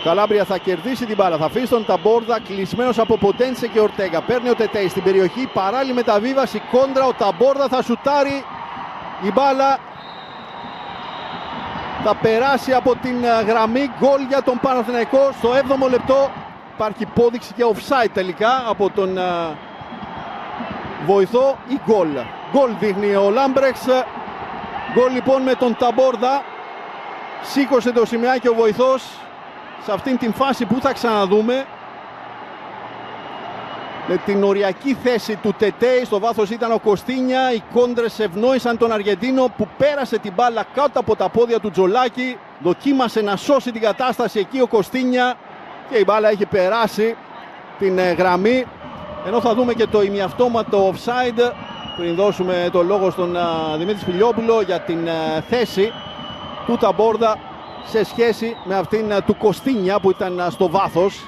Καλάμπρια θα κερδίσει την μπάλα, θα αφήσει τον Ταμπόρδα κλεισμένος από Ποντένσε και Ορτέγα. Παίρνει ο Τετέι στην περιοχή, παράλληλη μεταβίβαση, κόντρα, ο Ταμπόρδα θα σουτάρει. Η μπάλα θα περάσει από την γραμμή, γκολ για τον Παναθηναϊκό στο 7ο λεπτό. Υπάρχει υπόδειξη και offside τελικά από τον βοηθό ή γκολ. Γκολ δείχνει ο Λάμπρεξ. Γκολ λοιπόν με τον Ταμπόρδα. Σήκωσε το σημειάκι ο βοηθός σε αυτήν την φάση που θα ξαναδούμε. Με την οριακή θέση του Τετέι, στο βάθος ήταν ο Κωστίνια. Οι κόντρες ευνόησαν τον Αργεντίνο που πέρασε την μπάλα κάτω από τα πόδια του Τζολάκη. Δοκίμασε να σώσει την κατάσταση εκεί ο Κωστίνια και η μπάλα έχει περάσει την γραμμή. Ενώ θα δούμε και το ημιαυτόματο offside πριν δώσουμε το λόγο στον Δημήτρη Σπηλιόπουλο για την θέση του Ταμπόρδα σε σχέση με αυτήν του Κωστίνια που ήταν στο βάθος.